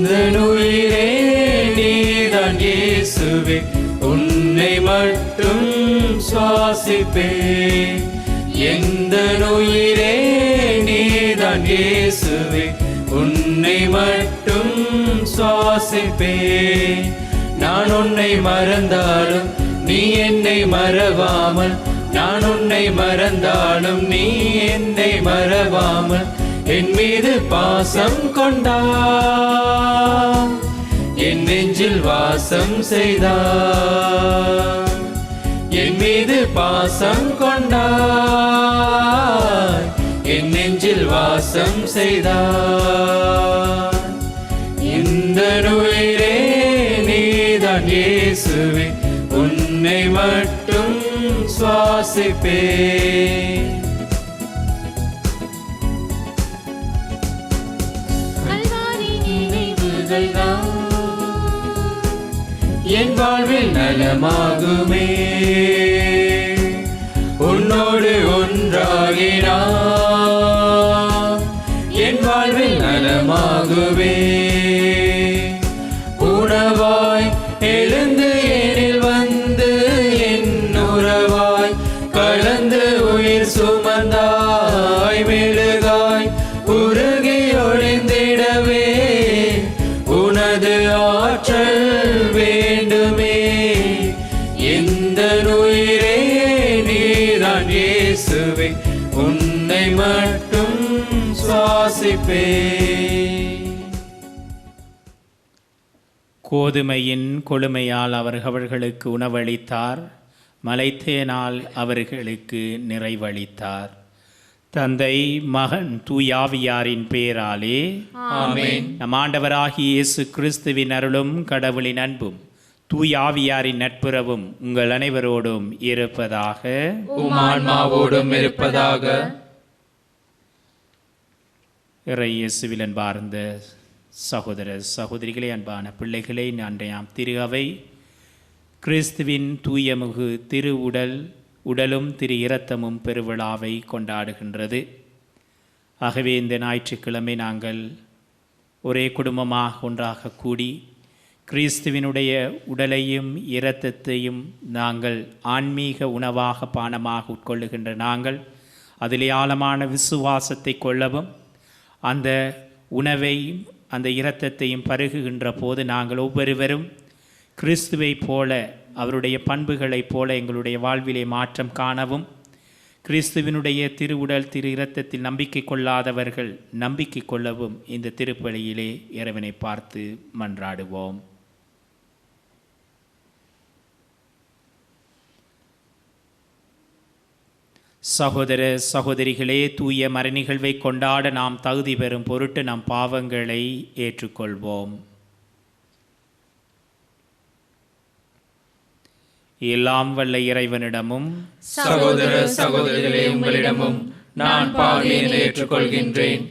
உயிரே நீதான் இயேசுவே, உன்னை மட்டும் சுவாசிப்பேன். எந்த உயிரே நீதான் இயேசுவே, உன்னை மட்டும் சுவாசிப்பேன். நான் உன்னை மறந்தாலும் நீ என்னை மறவாமல், நான் உன்னை மறந்தாலும் நீ என்னை மறவாமல் என் மீது பாசம் கொண்டாய், என் நெஞ்சில் வாசம் செய்தாய். என் மீது பாசம் கொண்டாய், என் நெஞ்சில் வாசம் செய்தாய். இந்த உயிரே நீதான் இயேசுவே, உன்னை மட்டும் சுவாசிப்பேன். என் வாழ்வில் நலமாகுமே, உன்னோடு ஒன்றாகினான். என் வாழ்வில் நலமாகுமே, உணவாய் எழுந்து எனில் வந்து என் உறவாய் கலந்து உயிர் சுமந்தாய். மெழுகாய் உருகி ஒளிந்திடவே உனது ஆற்றல் வேண்டுமே. எந்த உயிரே நீதான் இயேசுவே, உன்னை மட்டும் சுவாசிப்பேன். கோதுமையின் கொழுமையால் அவர்களுக்கு உணவளித்தார், மலைத்தேனால் அவர்களுக்கு நிறைவளித்தார். தந்தை, மகன், தூயாவியாரின் பேராலே ஆமென். நம் ஆண்டவராகிய இயேசு கிறிஸ்துவின் அருளும் கடவுளின் அன்பும் தூயாவியாரின் நட்புறவும் உங்கள் அனைவரோடும் இருப்பதாக. உம் ஆன்மாவோடும் இருப்பதாக. இறை இயேசுவில் அன்பார்ந்த சகோதர சகோதரிகளே, அன்பான பிள்ளைகளே, அன்றையாம் திரு அவை கிறிஸ்துவின் தூயமுகு திரு உடலும் திரு இரத்தமும் பெருவிழாவை கொண்டாடுகின்றது. ஆகவே இந்த ஞாயிற்றுக்கிழமை நாங்கள் ஒரே குடும்பமாக ஒன்றாக கூடி கிறிஸ்துவினுடைய உடலையும் இரத்தத்தையும் நாங்கள் ஆன்மீக உணவாக பானமாக உட்கொள்ளுகின்ற நாங்கள் அதிலே ஆழமான விசுவாசத்தை கொள்ளவும், அந்த உணவையும் அந்த இரத்தத்தையும் பருகுகின்ற போது நாங்கள் ஒவ்வொருவரும் கிறிஸ்துவை போல, அவருடைய பண்புகளைப் போல எங்களுடைய வாழ்விலே மாற்றம் காணவும், கிறிஸ்துவினுடைய திருவுடல் திரு இரத்தத்தில் நம்பிக்கை கொள்ளாதவர்கள் நம்பிக்கை கொள்ளவும் இந்த திருப்பலியிலே இறைவனை பார்த்து மன்றாடுவோம். சகோதர சகோதரிகளே, தூய மறைநிகழ்வை கொண்டாட நாம் தகுதி பெறும் பொருட்டு நம் பாவங்களை ஏற்றுக்கொள்வோம். எல்லாம் வல்ல இறைவனிடமும் சகோதர சகோதரிகளே, உங்களிடமும் நான் பாவியை ஏற்றுக்கொள்கின்றேன்.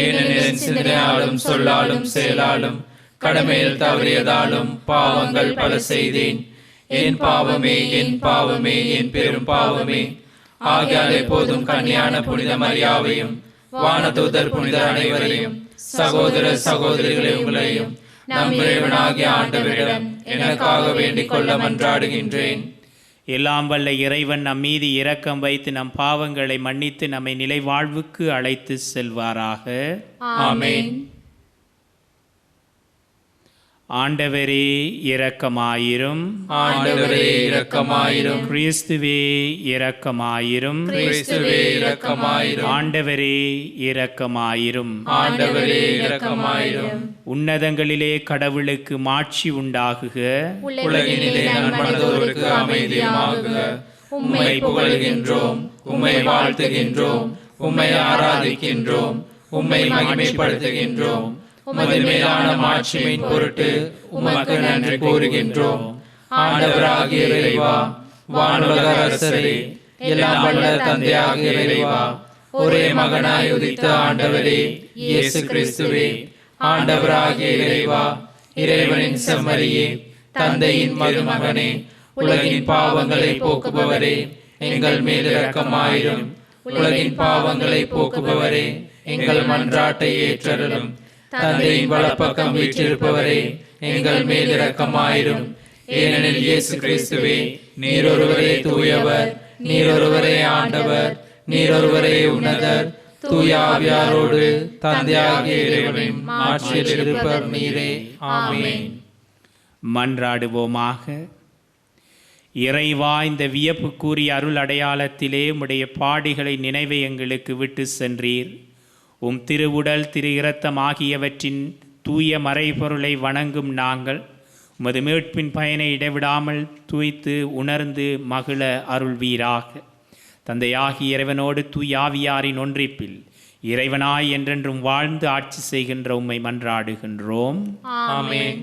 ஏனெனில் சிந்தனையாலும் சொல்லாலும் செயலாலும் கடமையில் தவறியதாலும் பாவங்கள் பல செய்தேன். என் பாவமே, என் பாவமே, என் பெரும் பாவமே. ஆகையால் எப்போதும் கன்னியான புனித மரியாவையும் வானதூதர் புனித அனைவரையும் சகோதர சகோதரிகளை உங்களையும் நம் இறைவனாகிய ஆண்டவரிடம் எனக்காக வேண்டிக் கொள்ள மன்றாடுகின்றேன். எல்லாம் வல்ல இறைவன் நம் மீது இரக்கம் வைத்து நம் பாவங்களை மன்னித்து நம்மை நிலை வாழ்வுக்கு அழைத்து செல்வாராக. ஆமென். ஆண்டவரே இரக்கமாயிரும். ஆண்டவரே இரக்கமாயிரும். கிறிஸ்துவே இரக்கமாயிரும். கிறிஸ்துவே இரக்கமாயிரும். ஆண்டவரே இரக்கமாயிரும். ஆண்டவரே இரக்கமாயிரும். உன்னதங்களிலே கடவுளுக்கு மாட்சி உண்டாகுக. உலகினிலே நன்மனதோருக்கு அமைதியாகுக. உம்மை புகழ்கின்றோம், உம்மை வாழ்த்துகின்றோம், உம்மை ஆராதிக்கின்றோம், உம்மை மகிமைப்படுத்துகின்றோம். உமது மேலான மாட்சியின் பொருட்டு உமக்கு நன்றி கூறுகின்றோம். ஆண்டவராகிய இறைவா, வானுலக அரசரே, எல்லாம் வல்ல தந்தையாகிய இறைவா, ஒரே மகனாய் உதித்த ஆண்டவரே இயேசு கிறிஸ்துவே, ஆண்டவராகிய இறைவா, இறைவனின் செம்மறியே, தந்தையின் மருமகனே, உலகின் பாவங்களை போக்குபவரே, எங்கள் மேல் இரக்கமாயிரும். உலகின் பாவங்களை போக்குபவரே, எங்கள் மன்றாட்டை ஏற்றருளும். தந்தையின் வலப்பக்கம் வீற்றிருப்பவரே, எங்கள் மேல் இரக்கமாயிரும். ஏனெனில் இயேசு கிறிஸ்துவே, நீர் ஒருவரே தூயவர், நீர் ஒருவரே ஆண்டவர், நீர் ஒருவரே உன்னதர், தூய ஆவியாரோடு தந்தையாகிய இறைவனின் ஆட்சியில் இருப்பவர் நீரே. ஆமென். மன்றாடுவோமாக. இறைவா, இந்த வியப்புக்குரிய அருள் அடையாளத்திலே உம்முடைய பாடுகளை நினைவை எங்களுக்கு விட்டு சென்றீர். உம் திருவுடல் திரு இரத்தம் ஆகியவற்றின் தூய மறைபொருளை வணங்கும் நாங்கள் உமது மீட்பின் பயனை இடைவிடாமல் தூய்த்து உணர்ந்து மகிழ அருள்வீராக. தந்தையாகிய இறைவனோடு தூயாவியாரின் ஒன்றிப்பில் இறைவனாய் என்றென்றும் வாழ்ந்து ஆட்சி செய்கின்ற உம்மை மன்றாடுகின்றோம். ஆமென்.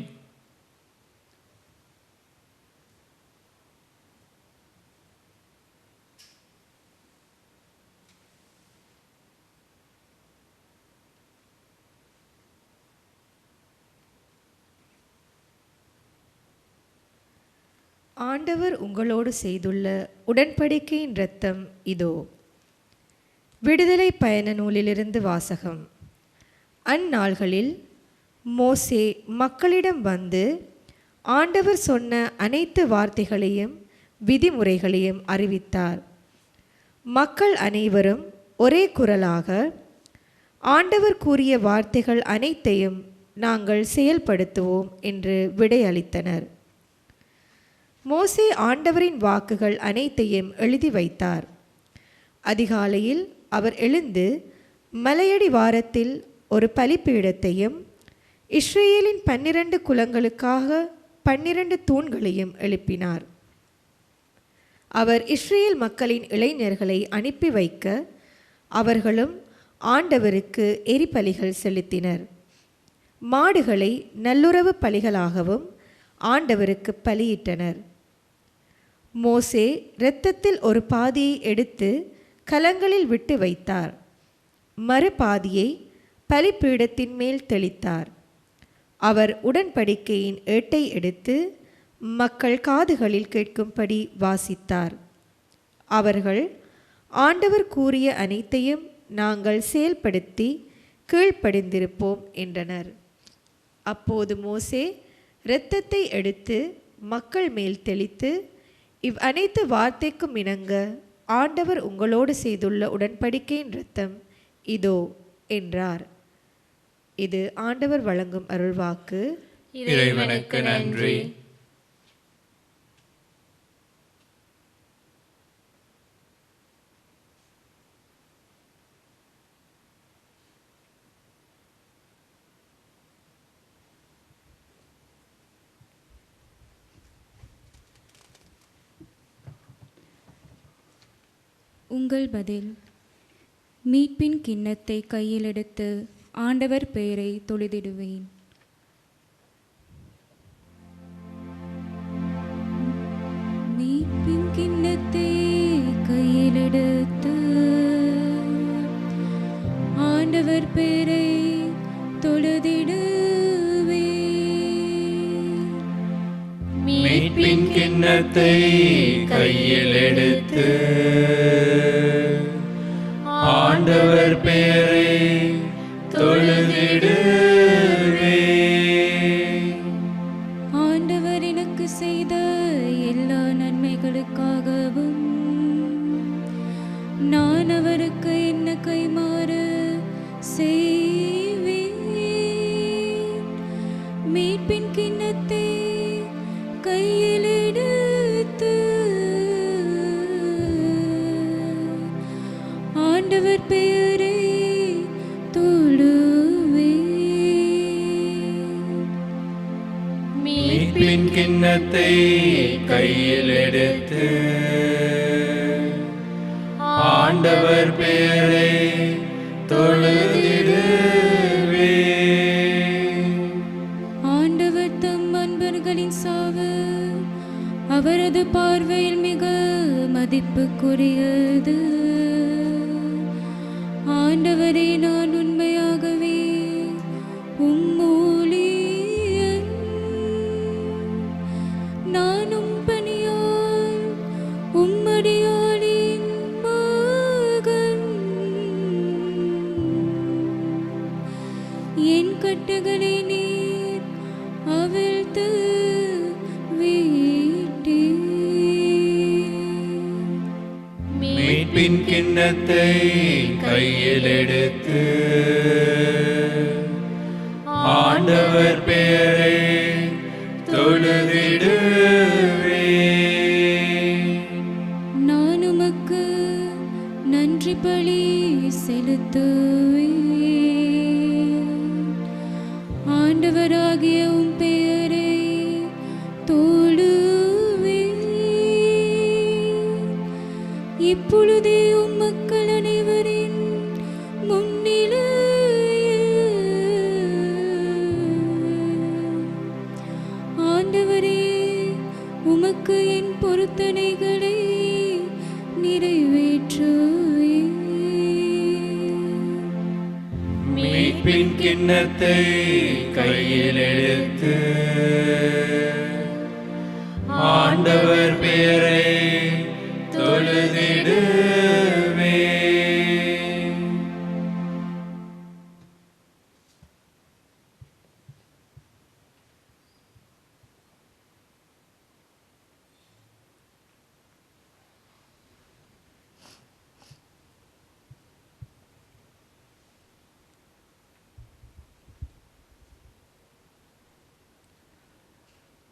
ஆண்டவர் உங்களோடு செய்துள்ள உடன்படிக்கையின் இரத்தம் இதோ. விடுதலை பயண நூலிலிருந்து வாசகம். அந்நாள்களில் மோசே மக்களிடம் வந்து ஆண்டவர் சொன்ன அனைத்து வார்த்தைகளையும் விதிமுறைகளையும் அறிவித்தார். மக்கள் அனைவரும் ஒரே குரலாக, ஆண்டவர் கூறிய வார்த்தைகள் அனைத்தையும் நாங்கள் செயல்படுத்துவோம் என்று விடையளித்தனர். மோசே ஆண்டவரின் வாக்குகள் அனைத்தையும் எழுதி வைத்தார். அதிகாலையில் அவர் எழுந்து மலையடி வாரத்தில் ஒரு பலிப்பீடத்தையும் இஸ்ரேலின் 12 குலங்களுக்காக 12 தூண்களையும் எழுப்பினார். அவர் இஸ்ரேல் மக்களின் இளைஞர்களை அனுப்பி வைக்க அவர்களும் ஆண்டவருக்கு எரிபலிகள் செலுத்தினர். மாடுகளை நல்லுறவு பலிகளாகவும் ஆண்டவருக்கு பலியிட்டனர். மோசே இரத்தத்தில் ஒரு பாதியை எடுத்து கலங்களில் விட்டு வைத்தார். மறுபாதியை பலிப்பீடத்தின் மேல் தெளித்தார். அவர் உடன்படிக்கையின் ஏட்டை எடுத்து மக்கள் காதுகளில் கேட்கும்படி வாசித்தார். அவர்கள் ஆண்டவர் கூறிய அனைத்தையும் நாங்கள் செயல்படுத்தி கீழ்ப்படிந்திருப்போம் என்றனர். அப்போது மோசே இரத்தத்தை எடுத்து மக்கள் மேல் தெளித்து, இவ் அனைத்து வார்த்தைக்கும் இணங்க ஆண்டவர் உங்களோடு செய்துள்ள உடன்படிக்கையின் இரத்தம் இதோ என்றார். இது ஆண்டவர் வழங்கும் அருள்வாக்கு. இறைவனுக்கு நன்றி. உங்கள் பதில். மீட்பின் கிண்ணத்தை கையில் எடுத்து ஆண்டவர் பெயரை தொழுதிடுவேன். மீட்பின் கிண்ணத்தை கையில் எடுத்து ஆண்டவர் பெயரை தொழுதிடுவேன். மீட்பின் கிண்ணத்தை கையில் எடுத்து ஆண்டவர் பெயரை தொழுதிடுவேன். ஆண்டவர் எனக்கு செய்த எல்லா நன்மைகளுக்காகவும் நான் அவருக்கு என்ன கைமாறு செய்வேன். மீட்பின் கிண்ணத்தை கையில் எடுத்து ஆண்டவர் பெயரை தொழுவேன். மீட்பின் கிண்ணத்தை கையில் எடுத்து ஆண்டவர் பெயரை தொழுதிடுவேன். ஆண்டவர் தம் அன்பர்களின் சாவு அவரது பார்வையில் மிக மதிப்புக்குரியது. ஆண்டவரே, நான் உண்மையாகவே உம்மூழியன். நானும் பணியால் உம்மடியாளின் மகன். என் கட்ட மீட்பின் கிண்ணத்தை கையில் எடுத்து ஆண்டவர் பெயரை தொழுதிடுவேன். நான் உமக்கு நன்றி பலி செலுத்துவேன். ஆண்டவராகிய உம் பெயரை தொழுவேன். இப்பொழுதே உம் மக்கள் அனைவரின் முன்னிலையில் ஆண்டவரே உமக்கு என் பொருத்தனைகளை நிறைவேற்றுவேன். மீட்பின் கிண்ணத்தை கையில் எடுத்து ஆண்டவர் பெயரை தொழுதிடுவேன்.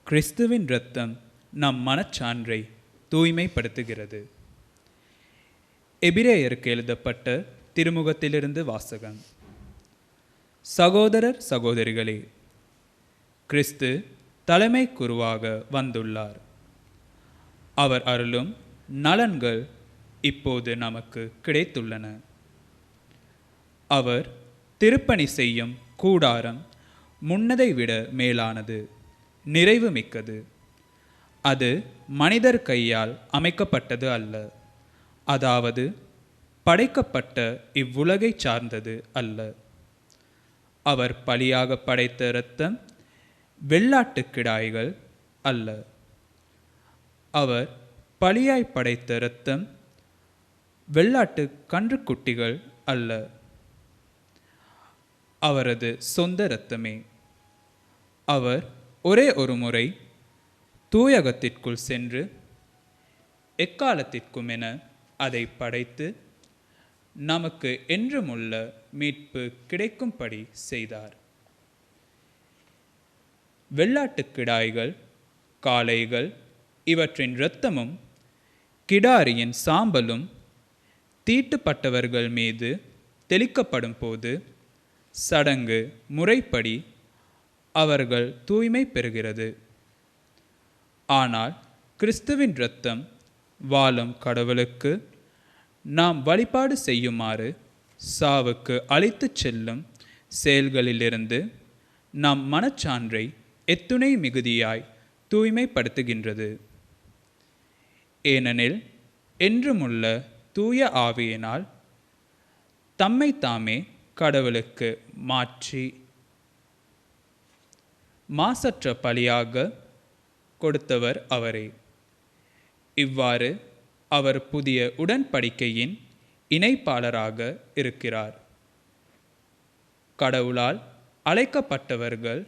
கிறிஸ்துவின் இரத்தம் நம் மனச்சான்றை தூய்மைப்படுத்துகிறது. எபிரேயருக்கு எழுதப்பட்ட திருமுகத்திலிருந்து வாசகம். சகோதரர் சகோதரிகளே, கிறிஸ்து தலைமை குருவாக வந்துள்ளார். அவர் அருளும் நலன்கள் இப்போது நமக்கு கிடைத்துள்ளன. அவர் திருப்பணி செய்யும் கூடாரம் முன்னதை விட மேலானது, நிறைவு மிக்கது. அது மனிதர் கையால் அமைக்கப்பட்டது அல்ல, அதாவது படைக்கப்பட்ட இவ்வுலகை சார்ந்தது அல்ல. அவர் பலியாக படைத்த இரத்தம் வெள்ளாட்டுக் கிடாய்கள் அல்ல. அவர் பலியாய் படைத்த இரத்தம் வெள்ளாட்டு கன்றுக்குட்டிகள் அல்ல. அவரது சொந்த இரத்தமே. அவர் ஒரே ஒரு முறை தூயகத்திற்குள் சென்று எக்காலத்திற்கும் என அதை படைத்து நமக்கு என்றுமுள்ள மீட்பு கிடைக்கும்படி செய்தார். வெள்ளாட்டுக் கிடாய்கள், காளைகள் இவற்றின் இரத்தமும் கிடாரியின் சாம்பலும் தீட்டுப்பட்டவர்கள் மீது தெளிக்கப்படும் போது சடங்கு முறைப்படி அவர்கள் தூய்மை பெறுகிறது. ஆனால் கிறிஸ்துவின் இரத்தம் வாழும் கடவுளுக்கு நாம் வழிபாடு செய்யுமாறு சாவுக்கு அழைத்துச் செல்லும் செயல்களிலிருந்து நம் மனச்சான்றை எத்துணை மிகுதியாய் தூய்மைப்படுத்துகின்றது. ஏனெனில் என்றுமுள்ள தூய ஆவியினால் தம்மை தாமே கடவுளுக்கு மாற்றி மாசற்ற பலியாக கொடுத்தவர் அவரே. இவ்வாறு அவர் புதிய உடன்படிக்கையின் இணைப்பாளராக இருக்கிறார். கடவுளால் அழைக்கப்பட்டவர்கள்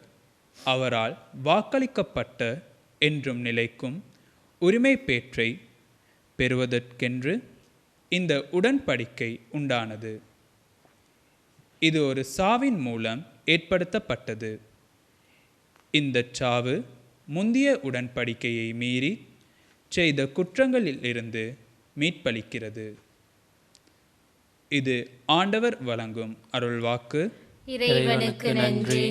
அவரால் வாக்களிக்கப்பட்ட என்றும் நிலைக்கும் உரிமை பேற்றை பெறுவதற்கென்று இந்த உடன்படிக்கை உண்டானது. இது ஒரு சாவின் மூலம் ஏற்படுத்தப்பட்டது. இந்த சாவு முந்திய உடன்படிக்கையை மீறி செய்த குற்றங்களில் இருந்து மீட்பளிக்கிறது. இது ஆண்டவர் வழங்கும் அருள்வாக்கு. இறைவனுக்கு நன்றி.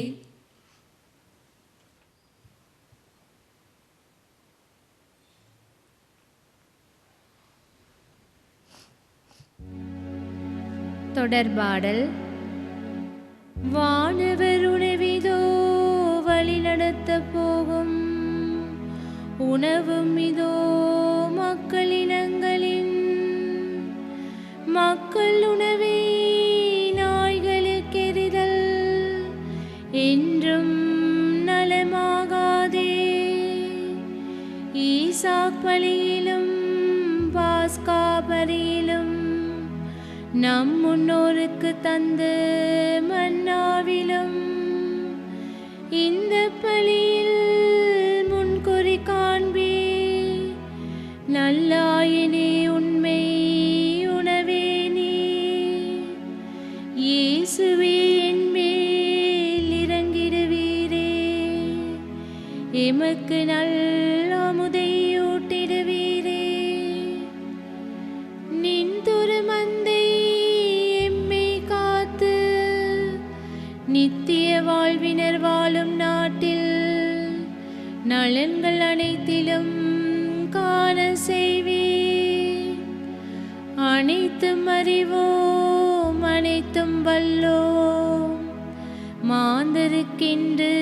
தொடர்பாடல். வானவர் உணவிதோ வழி நடத்த போகும், உணவும் இதோ மக்களினங்களின். மக்கள் உணவை நாய்களுக்கு எறிதல் என்றும் நலமாகாதே. ஈசாக் பலியிலும் பாஸ்கா பலியிலும் நம் முன்னோருக்கு தந்த மன்னாவிலும் இந்த பலியில் முன்குறி காண்பே. நல்லாயினே உண்மை உணர்வீரே. எமக்கு நல்லமுதையூட்டிடுவீரே. நின் துருமந்தை எம்மை காத்து நித்திய வாழ்வினர் வாழும் நாட்டில் நலன்கள் அனைத்திலும் காண செய்வீர். அனைத்தும் அறிவோம், அனைத்தும் வல்லோம், மாந்தருக்கென்று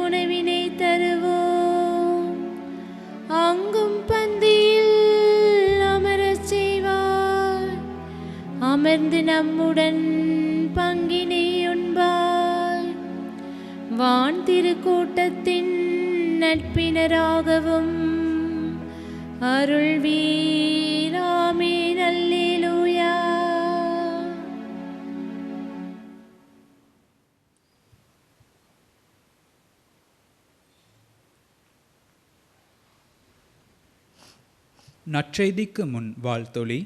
உணவினை தருவோம். அங்கும் பந்தியில் அமரச் செய்வார், அமர்ந்து நம்முடன் பங்கினை உண்பார். வான் திருக்கூட்டத்தின் நட்பினராகவும் அருள்வீர். ஆமென். அல்லேலூயா. நற்செய்திக்கு முன் வாழ்த்தொலி.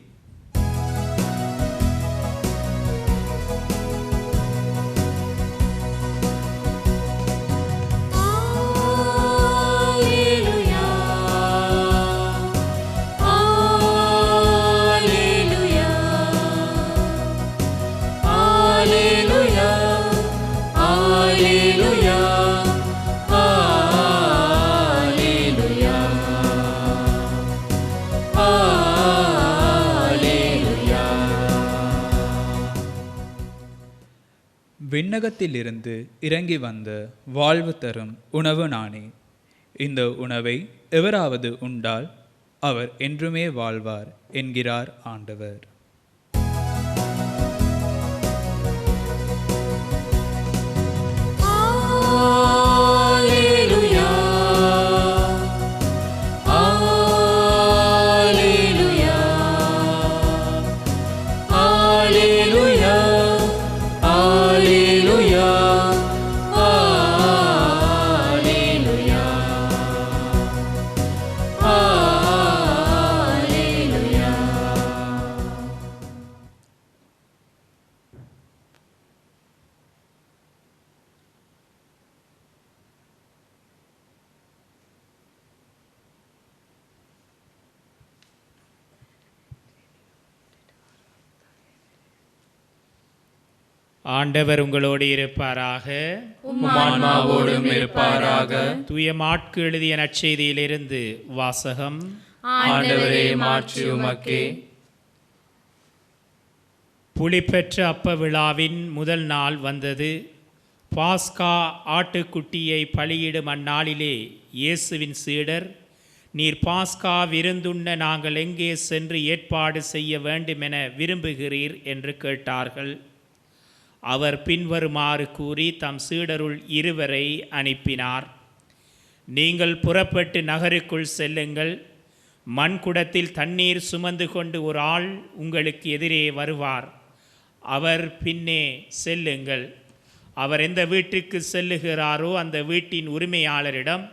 விண்ணகத்திலிருந்து இறங்கி வந்த வாழ்வு தரும் உணவு நானே. இந்த உணவை எவராவது உண்டால் அவர் என்றுமே வாழ்வார் என்கிறார் ஆண்டவர். ஆண்டவர் உங்களோடு இருப்பாராக, உம் ஆன்மாவோடும் இருப்பாராக. தூய மாற்கு எழுதிய நற்செய்தியிலிருந்து வாசகம். ஆண்டவரே, மாட்சி உமக்கே. புளிப்பெற்ற அப்ப விழாவின் முதல் நாள் வந்தது. பாஸ்கா ஆட்டுக்குட்டியை பலியிடும் அந்நாளிலே இயேசுவின் சீடர், நீர் பாஸ்கா விருந்துண்ண நாங்கள் எங்கே சென்று ஏற்பாடு செய்ய வேண்டுமென விரும்புகிறீர் என்று கேட்டார்கள். அவர் பின்வருமாறு கூறி தம் சீடருள் இருவரை அனுப்பினார். நீங்கள் புறப்பட்டு நகருக்குள் செல்லுங்கள். மண்குடத்தில் தண்ணீர் சுமந்து கொண்டு ஒரு ஆள் உங்களுக்கு எதிரே வருவார். அவர் பின்னே செல்லுங்கள். அவர் எந்த வீட்டுக்கு செல்லுகிறாரோ அந்த வீட்டின் உரிமையாளரிடம்,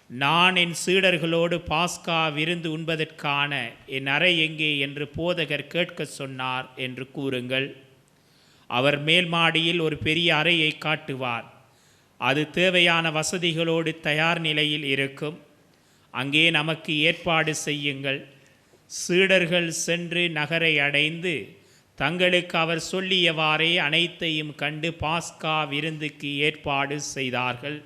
நான் என் சீடர்களோடு பாஸ்கா விருந்து உண்பதற்கான என் அறை எங்கே என்று போதகர் கேட்க சொன்னார் என்று கூறுங்கள். அவர் மேல் மாடியில் ஒரு பெரிய அறையை காட்டுவார். அது தேவையான வசதிகளோடு தயார் நிலையில் இருக்கும். அங்கே நமக்கு ஏற்பாடு செய்யுங்கள். சீடர்கள் சென்று நகரை அடைந்து தங்களுக்கு அவர் சொல்லியவாறே அனைத்தையும் கண்டு பாஸ்கா விருந்துக்கு ஏற்பாடு செய்தார்கள்.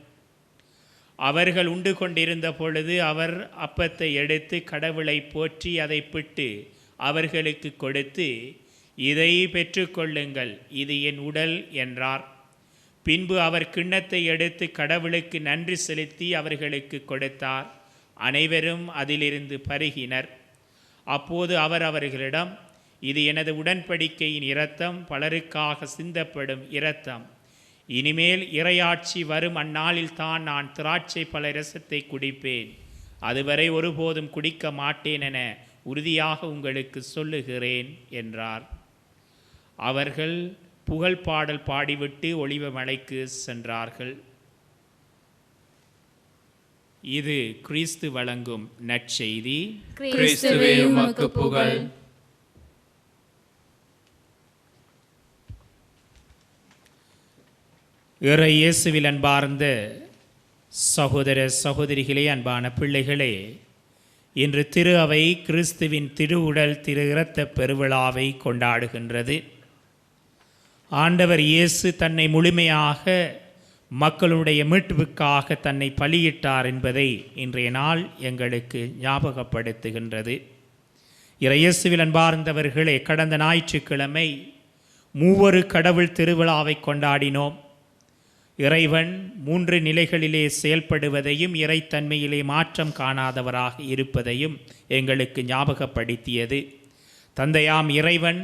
அவர்கள் உண்டு கொண்டிருந்த பொழுது அவர் அப்பத்தை எடுத்து கடவுளை போற்றி அதை பிட்டு அவர்களுக்கு கொடுத்து, இதை பெற்றுக்கொள்ளுங்கள், இது என் உடல் என்றார். பின்பு அவர் கிண்ணத்தை எடுத்து கடவுளுக்கு நன்றி செலுத்தி அவர்களுக்கு கொடுத்தார். அனைவரும் அதிலிருந்து பருகினர். அப்போது அவர் அவர்களிடம், இது எனது உடன்படிக்கையின் இரத்தம், பலருக்காக சிந்தப்படும் இரத்தம். இனிமேல் இறையாட்சி வரும் அந்நாளில் தான் நான் திராட்சை பழ இரசத்தை குடிப்பேன். அதுவரை ஒருபோதும் குடிக்க மாட்டேன் என உறுதியாக உங்களுக்கு சொல்லுகிறேன் என்றார். அவர்கள் புகழ் பாடல் பாடிவிட்டு ஒலிவ மலைக்கு சென்றார்கள். இது கிறிஸ்து வழங்கும் நற்செய்தி. கிறிஸ்துவே உமக்கு புகழ். இறை இயேசுவில் அன்பார்ந்த சகோதர சகோதரிகளே, அன்பான பிள்ளைகளே, இன்று திரு அவை கிறிஸ்துவின் திருவுடல் திரு இரத்த பெருவிழாவை கொண்டாடுகின்றது. ஆண்டவர் இயேசு தன்னை முழுமையாக மக்களுடைய மீட்புக்காக தன்னை பலியிட்டார் என்பதை இன்றைய நாள் எங்களுக்கு ஞாபகப்படுத்துகின்றது. இயேசுவில் அன்பார்ந்தவர்களே, கடந்த ஞாயிற்றுக்கிழமை மூவொரு கடவுள் திருவிழாவை கொண்டாடினோம். இறைவன் 3 நிலைகளிலே செயல்படுவதையும் இறைத்தன்மையிலே மாற்றம் காணாதவராக இருப்பதையும் எங்களுக்கு ஞாபகப்படுத்தியது. தந்தையாம் இறைவன்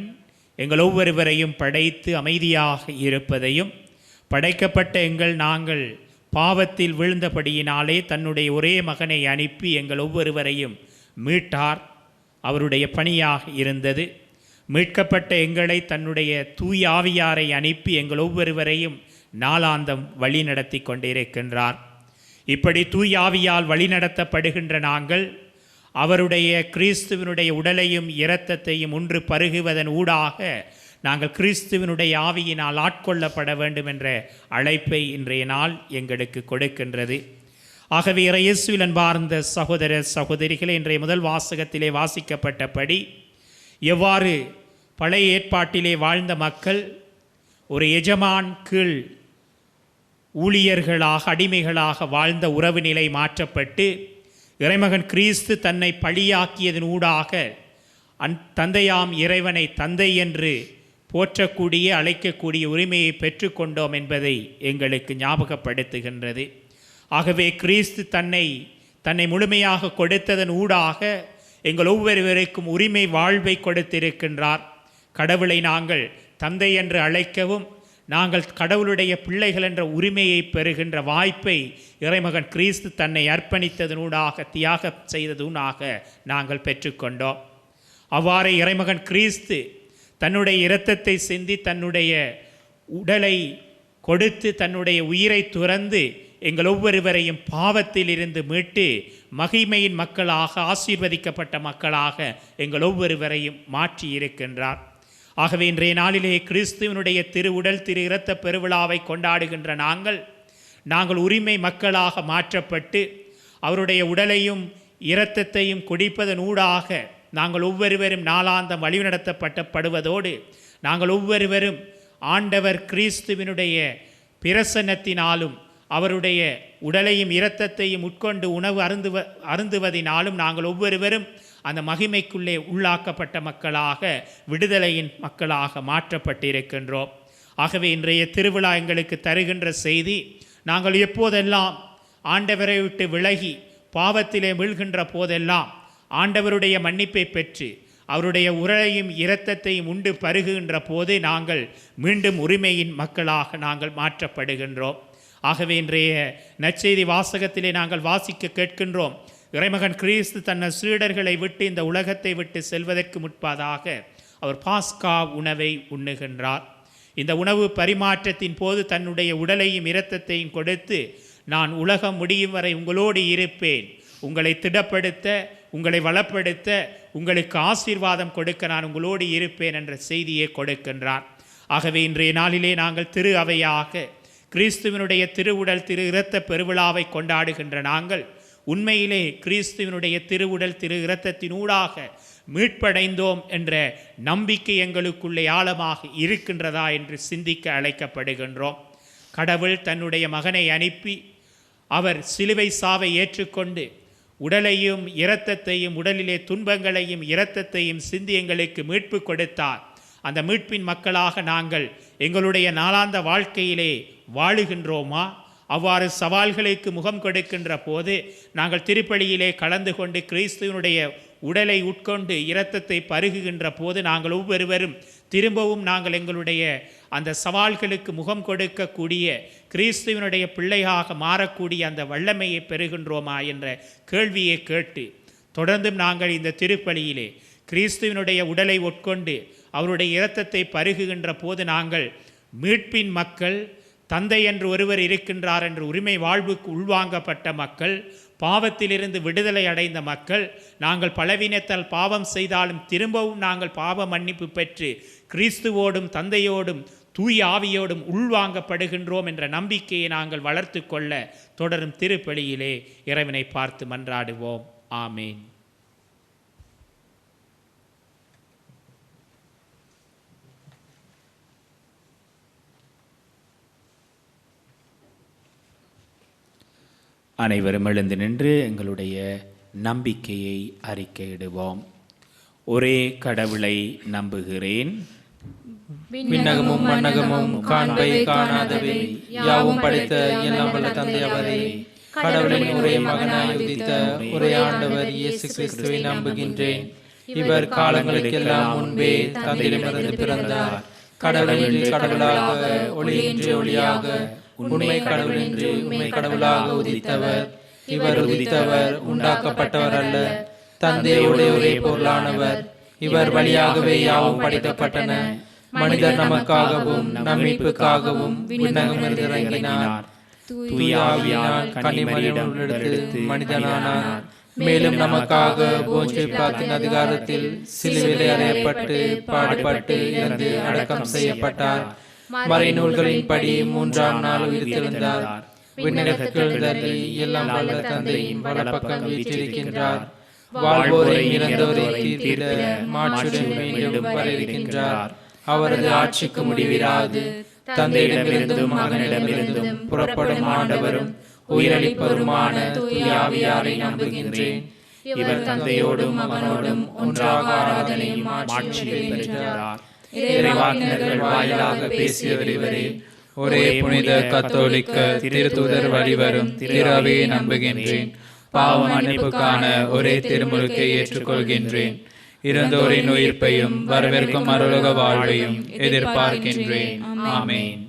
எங்கள் ஒவ்வொருவரையும் படைத்து அமைதியாக இருப்பதையும், படைக்கப்பட்ட நாங்கள் பாவத்தில் விழுந்தபடியினாலே தன்னுடைய ஒரே மகனை அனுப்பி எங்கள் ஒவ்வொருவரையும் மீட்டார். அவருடைய பணியாக இருந்தது. மீட்கப்பட்ட எங்களை தன்னுடைய தூய ஆவியாரை அனுப்பி எங்கள் ஒவ்வொருவரையும் நாளாந்தம் வழி நடத்தி கொண்டிருக்கின்றார். இப்படி தூய ஆவியால் வழிநடத்தப்படுகின்ற நாங்கள் அவருடைய கிறிஸ்துவனுடைய உடலையும் இரத்தத்தையும் ஒன்று பருகுவதன் ஊடாக நாங்கள் கிறிஸ்துவனுடைய ஆவியினால் ஆட்கொள்ளப்பட வேண்டும் என்ற அழைப்பை இன்றைய நாள் எங்களுக்கு கொடுக்கின்றது. ஆகவே இயேசுவில் அன்பார்ந்த சகோதர சகோதரிகளே, இன்றைய முதல் வாசகத்திலே வாசிக்கப்பட்டபடி எவ்வாறு பழைய ஏற்பாட்டிலே வாழ்ந்த மக்கள் ஒரு எஜமான் கீழ் ஊழியர்களாக அடிமைகளாக வாழ்ந்த உறவு நிலை மாற்றப்பட்டு இறைமகன் கிறிஸ்து தன்னை பழியாக்கியதன் ஊடாக தந்தையாம் இறைவனை தந்தை என்று போற்றக்கூடிய அழைக்கக்கூடிய உரிமையை பெற்றுக்கொண்டோம் என்பதை எங்களுக்கு ஞாபகப்படுத்துகின்றது. ஆகவே கிறிஸ்து தன்னை முழுமையாக கொடுத்ததன் ஊடாக எங்கள் ஒவ்வொருவருக்கும் உரிமை வாழ்வை கொடுத்திருக்கின்றார். கடவுளை நாங்கள் தந்தை என்று அழைக்கவும் நாங்கள் கடவுளுடைய பிள்ளைகள் என்ற உரிமையை பெறுகின்ற வாய்ப்பை இறைமகன் கிறிஸ்து தன்னை அர்ப்பணித்ததனூடாக தியாகம் செய்ததூடாக நாங்கள் பெற்றுக்கொண்டோம். அவ்வாறு இறைமகன் கிறிஸ்து தன்னுடைய இரத்தத்தை சிந்தி தன்னுடைய உடலை கொடுத்து தன்னுடைய உயிரை துறந்து எங்கள் ஒவ்வொருவரையும் பாவத்தில் இருந்து மீட்டு மகிமையின் மக்களாக ஆசீர்வதிக்கப்பட்ட மக்களாக எங்கள் ஒவ்வொருவரையும் மாற்றி இருக்கின்றார். ஆகவே இன்றைய நாளிலே கிறிஸ்துவனுடைய திருவுடல் திரு இரத்த பெருவிழாவை கொண்டாடுகின்ற நாங்கள் உரிமை மக்களாக மாற்றப்பட்டு அவருடைய உடலையும் இரத்தத்தையும் குடிப்பதன் ஊடாக நாங்கள் ஒவ்வொருவரும் நாளாந்தம் வழிநடத்தப்படுவதோடு நாங்கள் ஒவ்வொருவரும் ஆண்டவர் கிறிஸ்துவினுடைய பிரசன்னத்தினாலும் அவருடைய உடலையும் இரத்தத்தையும் உட்கொண்டு உணவு அருந்துவதினாலும் நாங்கள் ஒவ்வொருவரும் அந்த மகிமைக்குள்ளே உள்ளாக்கப்பட்ட மக்களாக விடுதலையின் மக்களாக மாற்றப்பட்டிருக்கின்றோம். ஆகவே இன்றைய திருவிழா எங்களுக்கு தருகின்ற செய்தி, நாங்கள் எப்போதெல்லாம் ஆண்டவரை விட்டு விலகி பாவத்திலே வீழ்கின்ற போதெல்லாம் ஆண்டவருடைய மன்னிப்பை பெற்று அவருடைய உடலையும் இரத்தத்தையும் உண்டு பருகுகின்ற போது நாங்கள் மீண்டும் உரிமையின் மக்களாக நாங்கள் மாற்றப்படுகின்றோம். ஆகவே இன்றைய நற்செய்தி வாசகத்திலே நாங்கள் வாசிக்க கேட்கின்றோம், இறைமகன் கிறிஸ்து தன்னை சீடர்களை விட்டு இந்த உலகத்தை விட்டு செல்வதற்கு முற்பதாக அவர் பாஸ்கா உணவை உண்ணுகின்றார். இந்த உணவு பரிமாற்றத்தின் போது தன்னுடைய உடலையும் இரத்தத்தையும் கொடுத்து, நான் உலகம் முடியும் வரை உங்களோடு இருப்பேன், உங்களை திடப்படுத்த, உங்களை வளப்படுத்த, உங்களுக்கு ஆசீர்வாதம் கொடுக்க நான் உங்களோடு இருப்பேன் என்ற செய்தியை கொடுக்கின்றார். ஆகவே இன்றைய நாளிலே நாங்கள் திரு அவையாக கிறிஸ்துவனுடைய திருவுடல் திரு இரத்த பெருவிழாவை கொண்டாடுகின்ற நாங்கள் உண்மையிலே கிறிஸ்துவனுடைய திருவுடல் திரு இரத்தத்தினூடாக மீட்படைந்தோம் என்ற நம்பிக்கை எங்களுக்குள்ளே ஆழமாக இருக்கின்றதா என்று சிந்திக்க அழைக்கப்படுகின்றோம். கடவுள் தன்னுடைய மகனை அனுப்பி அவர் சிலுவை சாவை ஏற்றுக்கொண்டு உடலையும் இரத்தத்தையும் உடலிலே துன்பங்களையும் இரத்தத்தையும் சிந்தி எங்களுக்கு மீட்பு கொடுத்தார். அந்த மீட்பின் மக்களாக நாங்கள் எங்களுடைய நாளாந்த வாழ்க்கையிலே வாழுகின்றோமா? அவ்வாறு சவால்களுக்கு முகம் கொடுக்கின்ற போது நாங்கள் திருப்பலியிலே கலந்து கொண்டு கிறிஸ்துவனுடைய உடலை உட்கொண்டு இரத்தத்தை பருகுகின்ற போது நாங்கள் ஒவ்வொருவரும் திரும்பவும் நாங்கள் எங்களுடைய அந்த சவால்களுக்கு முகம் கொடுக்கக்கூடிய கிறிஸ்துவனுடைய பிள்ளையாக மாறக்கூடிய அந்த வல்லமையை பெறுகின்றோமா என்ற கேள்வியை கேட்டு தொடர்ந்தும் நாங்கள் இந்த திருப்பலியிலே கிறிஸ்துவனுடைய உடலை உட்கொண்டு அவருடைய இரத்தத்தை பருகுகின்ற போது நாங்கள் மீட்பின் மக்கள், தந்தை என்று ஒருவர் இருக்கின்றார் என்று உரிமை வாழ்வுக்கு உள்வாங்கப்பட்ட மக்கள், பாவத்திலிருந்து விடுதலை அடைந்த மக்கள், நாங்கள் பலவீனத்தால் பாவம் செய்தாலும் திரும்பவும் நாங்கள் பாவ மன்னிப்பு பெற்று கிறிஸ்துவோடும் தந்தையோடும் தூய ஆவியோடும் உள்வாங்கப்படுகின்றோம் என்ற நம்பிக்கையை நாங்கள் வளர்த்து கொள்ள தொடரும் திருப்பலியிலே இறைவனை பார்த்து மன்றாடுவோம். ஆமேன். அனைவரும் எழுந்து நின்று எங்களுடைய நம்பிக்கையை அறிக்கையிடுவோம். ஒரே கடவுளை நம்புகிறேன். விண்ணகமும் மண்ணகமும் காண்பை காணாதவை யாவும் படைத்த எல்லாம் வல்ல தந்தை அவரே, கடவுளின் ஒரே மகனாய் உதித்த ஒரே ஆண்டவர் இயேசு கிறிஸ்துவை நம்புகின்றேன். இவர் காலங்களுக்கெல்லாம் முன்பே தந்தையிடமிருந்து பிறந்தார். கடவுளின்றி கடவுளாக, ஒளியின்றி ஒளியாக, உண்மை கடவுளின்றி உண்மை கடவுளாக உதித்தவர். இவர் உதித்தவர், உண்டாக்கப்பட்டவர் அல்ல, தந்தையோட ஒரே பொருளானவர். இவர் வழியாகவே யாவும் படைக்கப்பட்டன. மனிதர் நமக்காகவும் நம் மீட்புக்காகவும் விண்ணகமிருந்து இறங்கினார். தூய ஆவியால் கன்னிமரியாள் எடுத்து மனிதனானார். மேலும் நமக்காக போஞ்சு பிலாத்தின் அதிகாரத்தில் சிலுவையில் அறையப்பட்டு பாடுபட்டு இறந்து அடக்கம் செய்யப்பட்டார். மறைநூல்களின்படி 3ஆம் நாள் உயிர்த்தெழுந்தார். விண்ணகத்தில் எல்லாம் வல்ல தந்தையின் வலப்பக்கம் வீற்றிருக்கின்றார். வாழ்வோரை இறந்தோரை தீர்த்திட மாற்றுடன் மீண்டும் வர இருக்கின்றார். அவரது ஆட்சிக்கு முடிவிராது. தந்தையிடமிருந்தும் மகனிடமிருந்தும் புறப்படும் ஆண்டவரும் உயிரளிப்பவருமான தூய ஆவியாரை நம்புகின்றேன். இவர் தந்தையோடும் மகனோடும் ஒன்றாக ஆராதனையும் ஆட்சியும் பெறுகிறார். இறைவாக்கினர்கள் வாயிலாக பேசியவர் இவரே. ஒரே புனித கத்தோலிக்க திருத்தூதர் வழிவரும் திரு அவையை நம்புகின்றேன். பாவ மன்னிப்புக்கான ஒரே திருமுழுக்கை ஏற்றுக்கொள்கின்றேன். இறந்தோரின் உயிர்ப்பையும் வரவிருக்கும் அருளக வாழ்வையும் எதிர்பார்க்கின்றேன். ஆமேன்.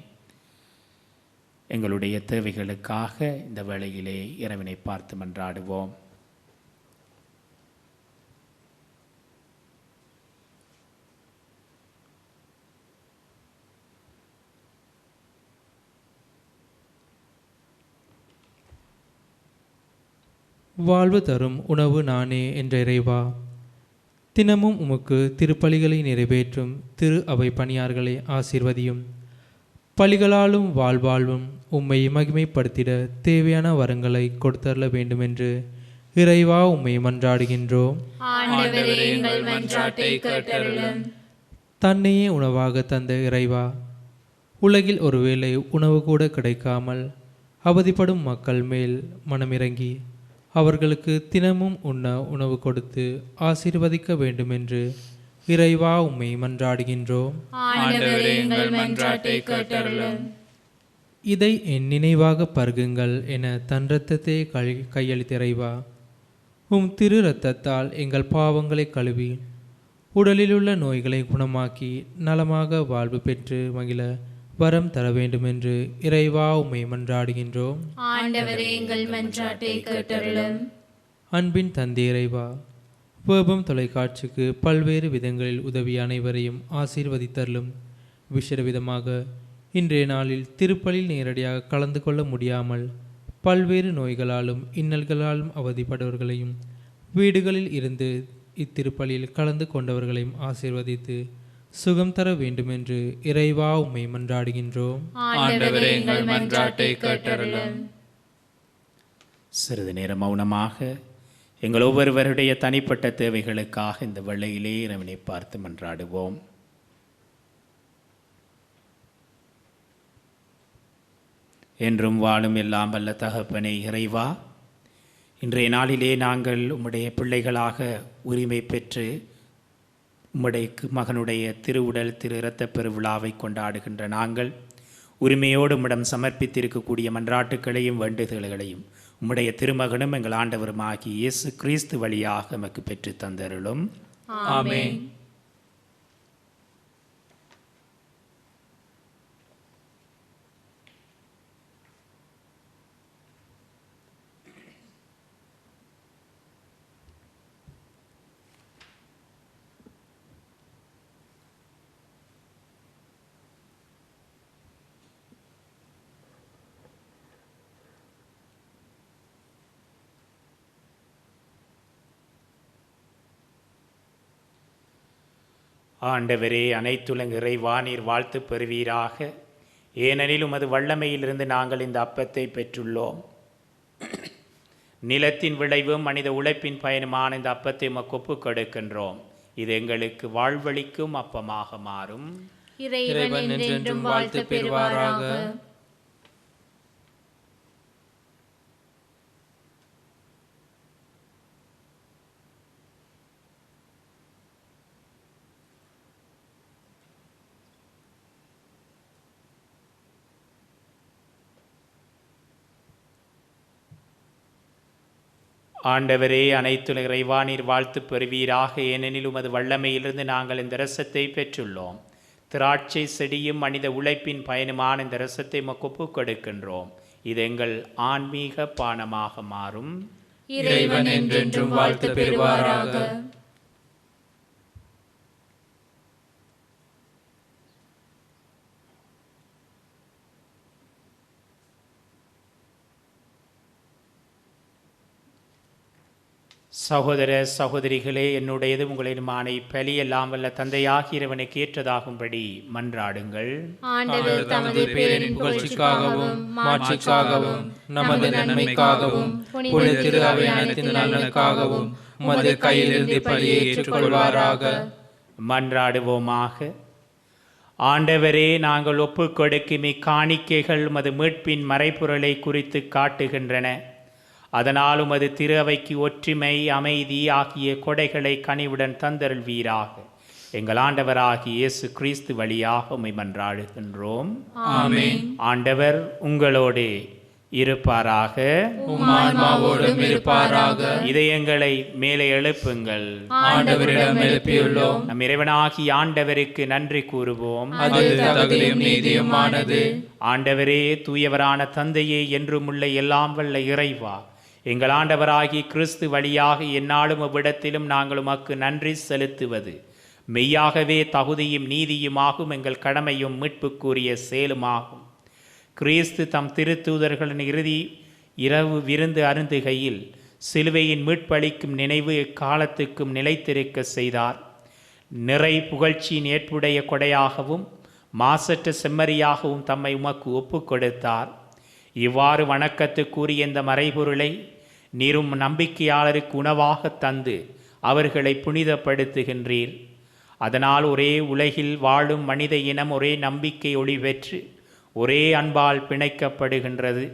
எங்களுடைய தேவைகளுக்காக இந்த வேளையிலே இறைவனை பார்த்து மன்றாடுவோம். வாழ்வு தரும் உணவு நானே என்ற இறைவா, தினமும் உமக்கு திருப்பலிகளை நிறைவேற்றும் திரு அவை பணியார்களை ஆசீர்வதியும். பலிகளாலும் வாழ்வாழ்வும் உம்மை மகிமைப்படுத்திட தேவையான வரங்களை கொடுத்தரல வேண்டுமென்று இறைவா உம்மை மன்றாடுகின்றோம். தன்னையே உணவாக தந்த இறைவா, உலகில் ஒருவேளை உணவு கூட கிடைக்காமல் அவதிப்படும் மக்கள் மேல் மனமிறங்கி அவர்களுக்கு தினமும் உண்ண உணவு கொடுத்து ஆசீர்வதிக்க வேண்டுமென்று இறைவா உம்மை மன்றாடுகின்றோம். இதை என் நினைவாக பருகுங்கள் என தன் இரத்தத்தை கையளித்த இறைவா, உம் திரு இரத்தத்தால் எங்கள் பாவங்களை கழுவி உடலிலுள்ள நோய்களை குணமாக்கி நலமாக வாழ்வு பெற்று மகிழ வரம் தர வேண்டுமென்று இறைவா உம்மை மன்றாடுகின்றோம். அன்பின் தந்தை இறைவா, வேபம் தொலைக்காட்சிக்கு பல்வேறு விதங்களில் உதவிய அனைவரையும் ஆசீர்வதித்தருளும். விசேட விதமாக இன்றைய நாளில் திருப்பலில் நேரடியாக கலந்து கொள்ள முடியாமல் பல்வேறு நோய்களாலும் இன்னல்களாலும் அவதிப்படுவர்களையும் வீடுகளில் இருந்து இத்திருப்பலியில் கலந்து கொண்டவர்களையும் ஆசீர்வதித்து சுகம் தர வேண்டுமென்று இறைவா உம்மை மன்றாடுகின்றோம். சிறிது நேரம் மௌனமாக எங்கள் ஒவ்வொருவருடைய தனிப்பட்ட தேவைகளுக்காக இந்த வேளையிலே இறைவனை பார்த்து மன்றாடுவோம். என்றும் வாழும் எல்லாம் வல்ல தகப்பனே இறைவா, இன்றைய நாளிலே நாங்கள் உம்முடைய பிள்ளைகளாக உரிமை பெற்று உம்முடைய மகனுடைய திருவுடல் திரு இரத்த பெருவிழாவை கொண்டாடுகின்ற நாங்கள் உரிமையோடு உம்மிடம் சமர்ப்பித்திருக்கக்கூடிய மன்றாட்டுக்களையும் வேண்டுதல்களையும் உம்முடைய திருமகனும் எங்கள் ஆண்டவருமாகி இயேசு கிறிஸ்து வழியாக எமக்கு பெற்று தந்தருளும். ஆமென். ஆண்டவரே, அனைத்துலக இறைவா, நீர் வாழ்த்து பெறுவீராக. ஏனெனில் உமது வல்லமையிலிருந்து நாங்கள் இந்த அப்பத்தை பெற்றுள்ளோம். நிலத்தின் விளைவும் மனித உழைப்பின் பயனுமான இந்த அப்பத்தை உமக்கு ஒப்புக் கொடுக்கின்றோம். இது எங்களுக்கு வாழ்வளிக்கும் அப்பமாக மாறும். இறைவன் என்றென்றும் வாழ்த்து பெறுவாராக. ஆண்டவரே, அனைத்துலக இறைவா, நீர் வாழ்த்து பெறுவீராக. ஏனெனில் உமது வல்லமையிலிருந்து நாங்கள் இந்த இரசத்தை பெற்றுள்ளோம். திராட்சை செடியும் மனித உழைப்பின் பயனுமான இந்த இரசத்தை உமக்கு ஒப்புக் கொடுக்கின்றோம். இது எங்கள் ஆன்மீக பானமாக மாறும். இறைவன் என்றென்றும் வாழ்த்து பெறுவாராக. சகோதர சகோதரிகளே, என்னுடையது உங்களிடமான பலி எல்லாம் வல்ல தந்தையாகிய இறைவனுக்கு ஏற்றதாகும்படி மன்றாடுங்கள். ஆண்டவர் தமது பேரின் புகழ்ச்சிக்காகவும் மாட்சிக்காகவும் நமது நன்மைக்காகவும் புனித திரு அவை அனைத்தின் நலனுக்காகவும் உமது கையிலிருந்து பலியை ஏற்றுக்கொள்வாராக. மன்றாடுவோமாக. ஆண்டவரே, நாங்கள் ஒப்புக் கொடுக்கும் இக்காணிக்கைகள் உமது மீட்பின் மறைபொருளை குறித்து காட்டுகின்றன. அதனால் உமது திரு அவைக்கு ஒற்றுமை, அமைதி ஆகிய கொடைகளை கனிவுடன் தந்தருள்வீராக. எங்கள் ஆண்டவராகிய இயேசு கிறிஸ்து வழியாக உம்மை மன்றாடுகின்றோம். ஆமென். ஆண்டவர் உங்களோடு இருப்பாராக. உம் ஆன்மாவோடும் இருப்பாராக. இதயங்களை மேலே எழுப்புங்கள். ஆண்டவரிடம் எழுப்பியுள்ளோம். நம் இறைவனாகிய ஆண்டவருக்கு நன்றி கூறுவோம். அது தகுதியும் நீதியுமானது. ஆண்டவரே, தூயவரான தந்தையே, என்றும் உள்ள எல்லாம் வல்ல இறைவா, எங்கள் ஆண்டவராகிய கிறிஸ்து வழியாக எந்நாளும் அவ்விடத்திலும் நாங்கள் உமக்கு நன்றி செலுத்துவது மெய்யாகவே தகுதியும் நீதியுமாகும், எங்கள் கடமையும் மீட்புக்குரிய செயலுமாகும். கிறிஸ்து தம் திருத்தூதர்களின் இறுதி இரவு விருந்து அருந்துகையில் சிலுவையின் மீட்பளிக்கும் நினைவு எக்காலத்துக்கும் நிலைத்திருக்க செய்தார். நிறை புகழ்ச்சியின் ஏற்புடைய கொடையாகவும் மாசற்ற செம்மறியாகவும் தம்மை உமக்கு ஒப்புக் கொடுத்தார். இவ்வாறு வணக்கத்துக்குரிய இந்த மறைபொருளை நீரும் நம்பிக்கையாளருக்கு உணவாக தந்து அவர்களை புனிதப்படுத்துகின்றீர். அதனால் ஒரே உலகில் வாழும் மனித இனம் ஒரே நம்பிக்கை ஒளி பெற்று ஒரே அன்பால் பிணைக்கப்படுகின்றது.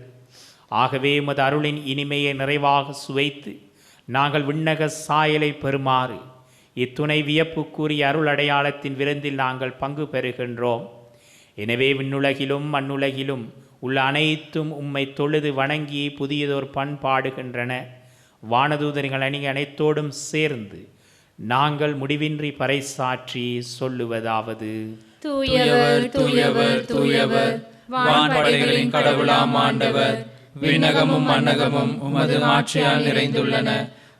ஆகவே உமது அருளின் இனிமையை நிறைவாக சுவைத்து நாங்கள் விண்ணக சாயலை பெறுமாறு இத்துணை வியப்புக்குரிய அருள் அடையாளத்தின் விருந்தில் நாங்கள் பங்கு பெறுகின்றோம். எனவே விண்ணுலகிலும் மண்ணுலகிலும் உள்ள அனைத்தும் உம்மை தொழுது வணங்கி புதியதோர் பண்பாடுகின்றன. வானதூதர்கள் அணி அனைத்தோடும் சேர்ந்து நாங்கள் முடிவின்றி பறைசாற்றி சொல்லுவதாவது: தூயவர் தூயவர் தூயவர், வான்படைகளின் கடவுளாம் ஆண்டவர், விண்ணகமும் மண்ணகமும் உமது மாட்சியால் நிறைந்துள்ளன.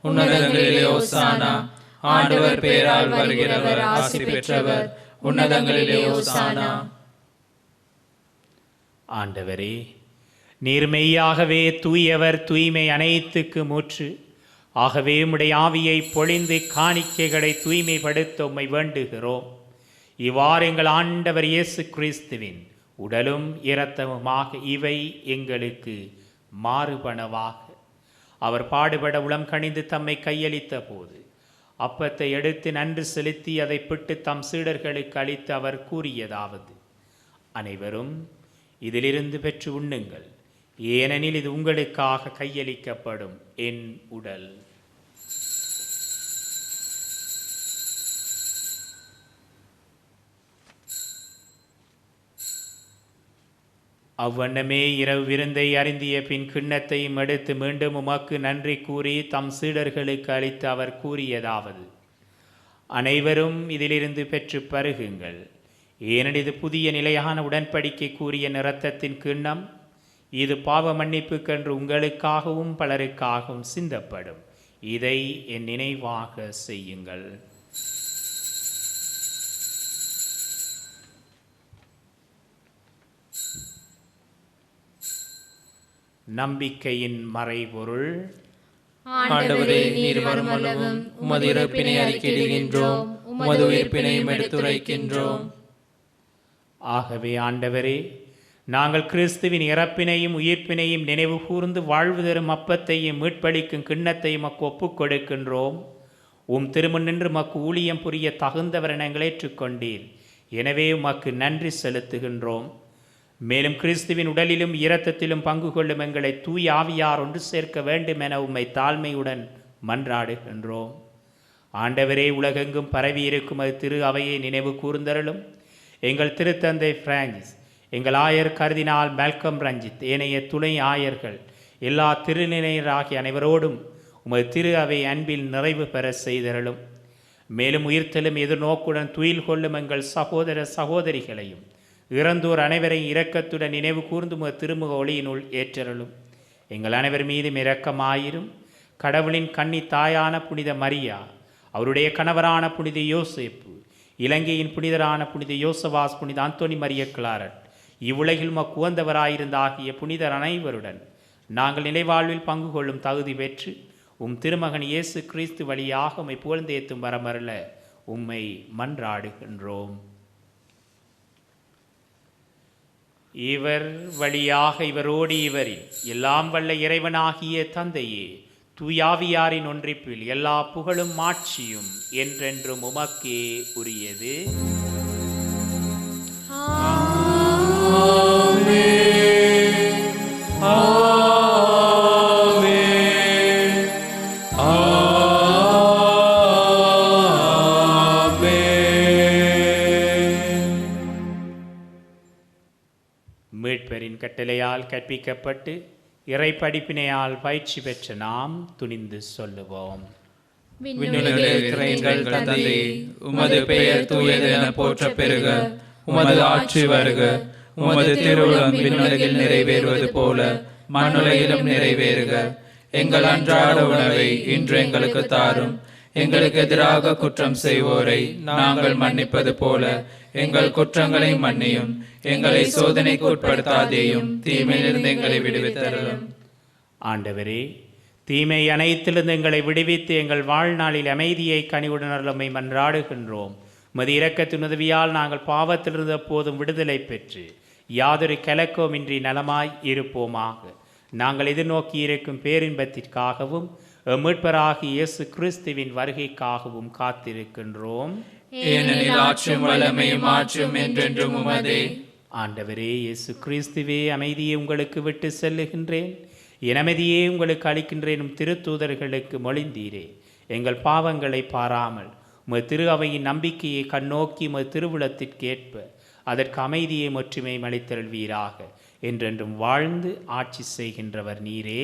உன்னதங்களிலே ஓசானா. ஆண்டவர் பெயரால் வருகிறவர் ஆசி பெற்றவர். உன்னதங்களிலே ஓசானா. ஆண்டவரே, நீர் மெய்யாகவே தூயவர், தூய்மை அனைத்துக்கு மூற்று. ஆகவே உம்முடைய ஆவியை பொழிந்து காணிக்கைகளை தூய்மைப்படுத்த உம்மை வேண்டுகிறோம். இவ்வாறு எங்கள் ஆண்டவர் இயேசு கிறிஸ்துவின் உடலும் இரத்தமுமாக இவை எங்களுக்கு மாறுபனவாக. அவர் பாடுபட உளம் கனிந்து தம்மை கையளித்த போது அப்பத்தை எடுத்து நன்றி செலுத்தி அதை பிட்டு தம் சீடர்களுக்கு அளித்து அவர் கூறியதாவது: அனைவரும் இதிலிருந்து பெற்று உண்ணுங்கள், ஏனெனில் இது உங்களுக்காக கையளிக்கப்படும் என் உடல். அவ்வண்ணமே இரவு விருந்தை அருந்திய பின் கிண்ணத்தையும் எடுத்து மீண்டும் உமக்கு நன்றி கூறி தம் சீடர்களுக்கு அளித்து அவர் கூறியதாவது: அனைவரும் இதிலிருந்து பெற்று பருகுங்கள், ஏனெனில் இது புதிய நிலையான உடன்படிக்கை கூறிய இரத்தத்தின் கிண்ணம். இது பாவ மன்னிப்புக்கென்று உங்களுக்காகவும் பலருக்காகவும் சிந்தப்படும். இதை என் நினைவாக செய்யுங்கள். நம்பிக்கையின் மறைபொருள். ஆண்டவரே, நீர் வருமளவும் உமது இறப்பினை அறிக்கையிடுகின்றோம், உமது உயிர்ப்பினையும் எடுத்துரைக்கின்றோம். ஆகவே ஆண்டவரே, நாங்கள் கிறிஸ்துவின் இறப்பினையும் உயிர்ப்பினையும் நினைவு கூர்ந்து வாழ்வு தரும் அப்பத்தையும் மீட்பளிக்கும் கிண்ணத்தையும் மக்கு ஒப்புக் கொடுக்கின்றோம். உம் திருமுன் நின்று மக்கு ஊழியம் புரிய தகுந்தவர் எங்களை ஏற்றுக்கொண்டீர். எனவே உமக்கு நன்றி செலுத்துகின்றோம். மேலும் கிறிஸ்துவின் உடலிலும் இரத்தத்திலும் பங்கு கொள்ளும் எங்களை தூய ஆவியார் ஒன்று சேர்க்க வேண்டும் என உம்மை தாழ்மையுடன் மன்றாடுகின்றோம். ஆண்டவரே, உலகெங்கும் பரவி இருக்கும் அது திரு அவையை நினைவு கூர்ந்தருளும். எங்கள் திருத்தந்தை பிரான்சிஸ், எங்கள் ஆயர் கர்தினால் மால்கம் ரஞ்சித், ஏனைய துணை ஆயர்கள், எல்லா திருநிலையராகிய அனைவரோடும் உமது திரு அவை அன்பில் நிறைவு பெற செய்தருளும். மேலும் உயிர்த்தலும் எதிர்நோக்குடன் துயில் கொள்ளும் எங்கள் சகோதர சகோதரிகளையும் இறந்தோர் அனைவரையும் இரக்கத்துடன் நினைவு கூர்ந்து உமது திருமுக ஒளியினுள் ஏற்றருளும். எங்கள் அனைவர் மீதும் இரக்கமாயிரும். கடவுளின் கன்னி தாயான புனித மரியா, அவருடைய கணவரான புனித யோசேப்பு, இலங்கையின் புனிதரான புனித யோசவாஸ், புனித அந்தோனி மரிய கிளாரட், இவ்வுலகில் மக்கு உகந்தவராயிருந்த ஆகிய புனிதர் அனைவருடன் நாங்கள் நிலைவாழ்வில் பங்கு கொள்ளும் தகுதி பெற்று உம் திருமகன் இயேசு கிறிஸ்து வழியாக உம்மை புகழ்ந்தேத்தும் வரமருள உம்மை மன்றாடுகின்றோம். இவர் வழியாக இவரோடு இவரில் எல்லாம் வல்ல இறைவனாகிய தந்தையே, தூயாவியாரின் ஒன்றிப்பில் எல்லா புகழும் மாட்சியும் என்றென்றும் உமக்கே உரியது. மீட்பரின் கட்டளையால் கற்பிக்கப்பட்டு இறை படிப்பினையால் பயிற்சி பெற்ற நாம் துணிந்து சொல்லுவோம். விண்ணுலகில் இருக்கிற எங்கள் தந்தையே, உமது பெயர் தூயது என போற்ற பெறுக. உமது ஆட்சி வருக. உமது திருவுளம் விண்ணுலகில் நிறைவேறுவது போல மண்ணுலகிலும் நிறைவேறுக. எங்கள் அன்றாட உணவை இன்று எங்களுக்கு தாரும். எங்களுக்கு எதிராக குற்றம் செய்வோரை நாங்கள் மன்னிப்பது போல எங்கள் குற்றங்களை மன்னியும். எங்களை சோதனைக்கு உட்படுத்தாதேயும், தீமையிலிருந்து எங்களை விடுவித்தருளும். ஆண்டவரே, தீமை அனைத்திலிருந்து எங்களை விடுவித்து எங்கள் வாழ்நாளில் அமைதியை கனிவுடனர்லமை மன்றாடுகின்றோம். மது இரக்கத்தின் உதவியால் நாங்கள் பாவத்திலிருந்து எப்போதும் விடுதலை பெற்று யாதொரு கலக்கமின்றி நலமாய் இருப்போமாக. நாங்கள் எதிர்நோக்கி இருக்கும் பேரின்பத்திற்காகவும் மீட்பராகி இயேசு கிறிஸ்துவின் வருகைக்காகவும் காத்திருக்கின்றோம். ஏனெனில் ஆட்சியும் வல்லமையும் ஆட்சியும் என்றென்றும் உமதே. ஆண்டவரே இயேசு கிறிஸ்துவே, அமைதியை உங்களுக்கு விட்டு செல்லுகின்றேன், என் அமைதியே உங்களுக்கு அளிக்கின்றேன் திருத்தூதர்களுக்கு மொழிந்தீரே. எங்கள் பாவங்களை பாராமல் உமது திரு அவையின் நம்பிக்கையை கண்ணோக்கி உமது திருவுளத்திற்கேற்ப அதற்கு அமைதியை ஒற்றுமை அளித்தருள்வீராக. என்றென்றும் வாழ்ந்து ஆட்சி செய்கின்றவர் நீரே.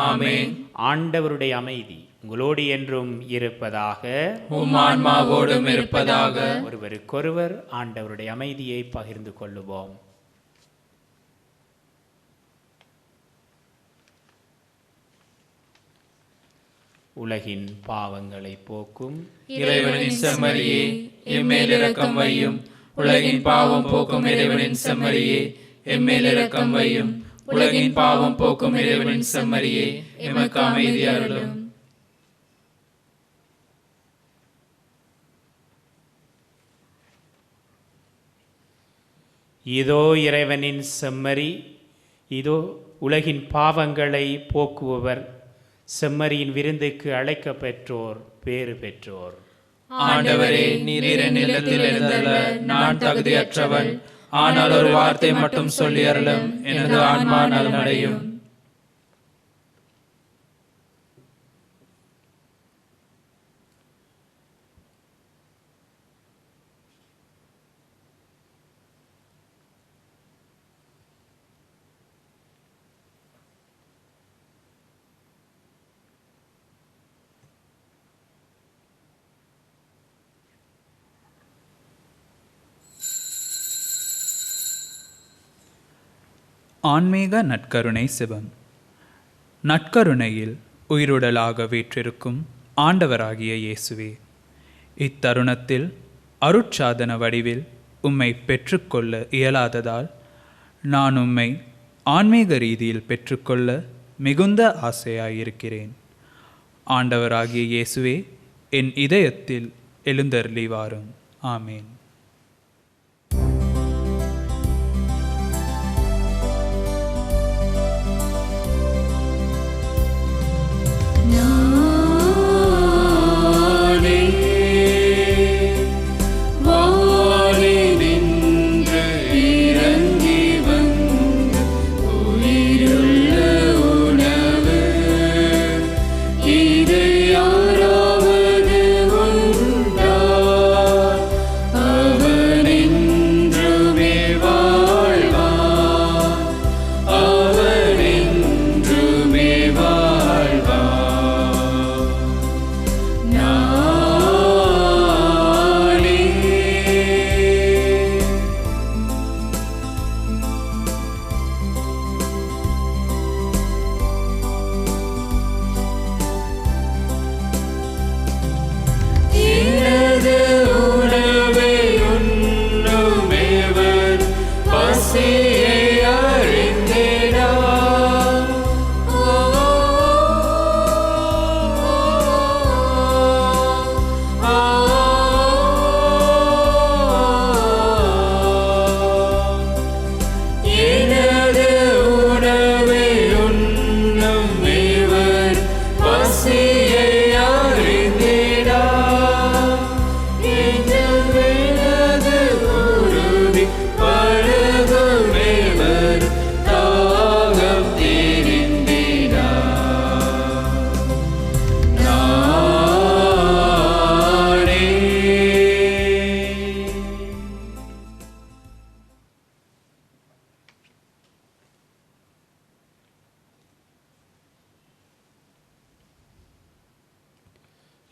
ஆமென். ஆண்டவருடைய அமைதி உங்களோடு என்றும் இருப்பதாக, உம் ஆன்மாவோடும் இருப்பதாக. ஒருவருக்கொருவர் ஆண்டவருடைய அமைதியை பகிர்ந்து கொள்ளுவோம். உலகின் பாவங்களை போக்கும் இறைவனின் செம்மறியே, எம்மேல் இரக்கம் வையும். உலகின் பாவம் போக்கும் இறைவனின் செம்மறியே, எம்மேல் இரக்கம் வையும். உலகின் பாவம் போக்கும் இறைவனின் செம்மறியே, எமக்கு அமைதி அருளும். இதோ இறைவனின் செம்மறி, இதோ உலகின் பாவங்களை போக்குபவர். செம்மறியின் விருந்துக்கு அழைக்க பெற்றோர் பேறு பெற்றோர். ஆண்டவரே, நீர் என் இல்லத்தில் எழுந்தருள நான் தகுதியற்றவன். ஆனால் ஒரு வார்த்தை மட்டும் சொல்லி அருளும், எனது ஆன்மா நலமடையும். ஆன்மீக நற்கருணை சிவம். நற்கருணையில் உயிருடலாக வீற்றிருக்கும் ஆண்டவராகிய இயேசுவே, இத்தருணத்தில் அருட்சாதன வடிவில் உம்மை பெற்றுக்கொள்ள இயலாததால் நான் உம்மை ஆன்மீக ரீதியில் பெற்றுக்கொள்ள மிகுந்த ஆசையாயிருக்கிறேன். ஆண்டவராகிய இயேசுவே, என் இதயத்தில் எழுந்தருளி வாரும். ஆமேன்.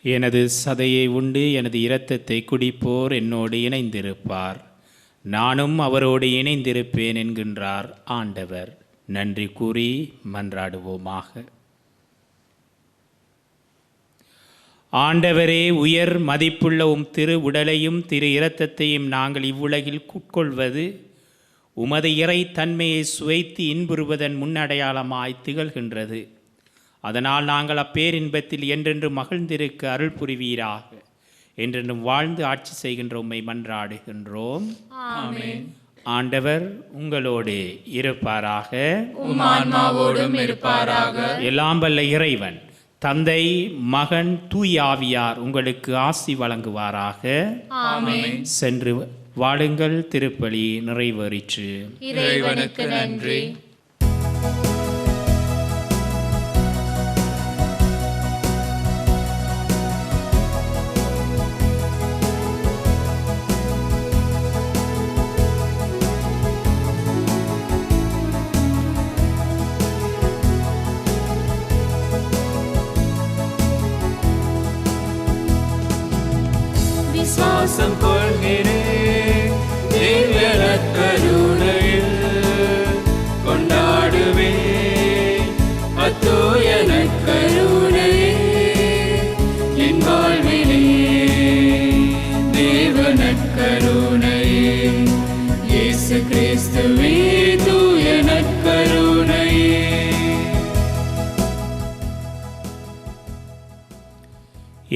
எனது சதையை உண்டு எனது இரத்தத்தை குடிப்போர் என்னோடு இணைந்திருப்பார், நானும் அவரோடு இணைந்திருப்பேன் என்கின்றார் ஆண்டவர். நன்றி கூறி மன்றாடுவோமாக. ஆண்டவரே, உயர் மதிப்புள்ள உம் திரு உடலையும் திரு இரத்தத்தையும் நாங்கள் இவ்வுலகில் உட்கொள்வது உமது இறை தன்மையை சுவைத்து இன்புறுவதன் முன்னடையாளமாய் திகழ்கின்றது. அதனால் நாங்கள் அப்பேரின்பத்தில் என்றென்று மகிழ்ந்திருக்க அருள் புரிவீராக. என்றென்றும் வாழ்ந்து ஆட்சி செய்கின்ற உம்மை மன்றாடுகின்றோம். ஆண்டவர் உங்களோடு இருப்பாராக, ஆன்மாவோடும் இருப்பாராக. எல்லாம் வல்ல இறைவன் தந்தை, மகன், தூய ஆவியார் உங்களுக்கு ஆசி வழங்குவாராக. சென்று வாழுங்கள். திருப்பலி நிறைவேறிற்று. இறைவனுக்கு நன்றி. விசுவாசம் கொள்கிறேன், திவ்ய நற்கருணையில் கொண்டாடுவேன் அத்தூய நற்கருணையே என் வாழ்விலே. தேவ நற்கருணையே, இயேசு கிறிஸ்துவே தூய நற்கருணையே.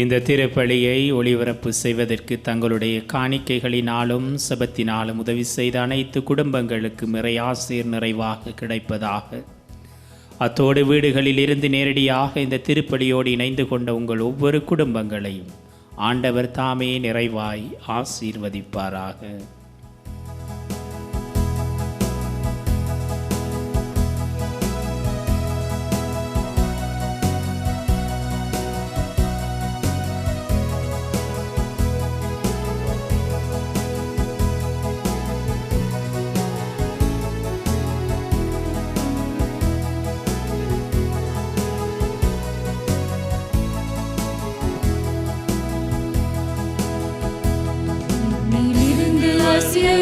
இந்த திருப்பலியை ஒளிபரப்பு செய்வதற்கு தங்களுடைய காணிக்கைகளினாலும் செபத்தினாலும் உதவி செய்த அனைத்து குடும்பங்களுக்கு இறையாசிர் நிறைவாக கிடைப்பதாக. அத்தோடு வீடுகளில் இருந்து நேரடியாக இந்த திருப்பலியோடு இணைந்து கொண்ட உங்கள் ஒவ்வொரு குடும்பங்களையும் ஆண்டவர் தாமே நிறைவாய் ஆசீர்வதிப்பாராக.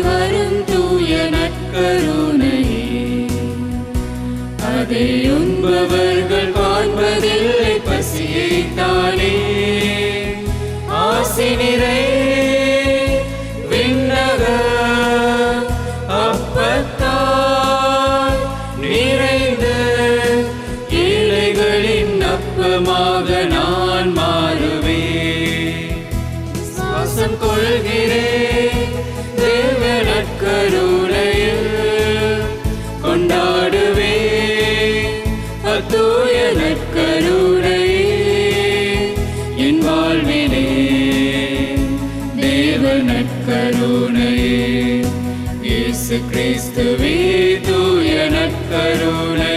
வரும் தூய நற்கருணையே, அதை உண்பவர்கள் காண்பதில்லை பசியை தானே. ஆசி நிறை விண்ணக அப்பத்தால் நிறைந்த ஏழைகளின் அப்பமாக நான் மாறுவேன். கிறிஸ்துவே தூய நற்கருணை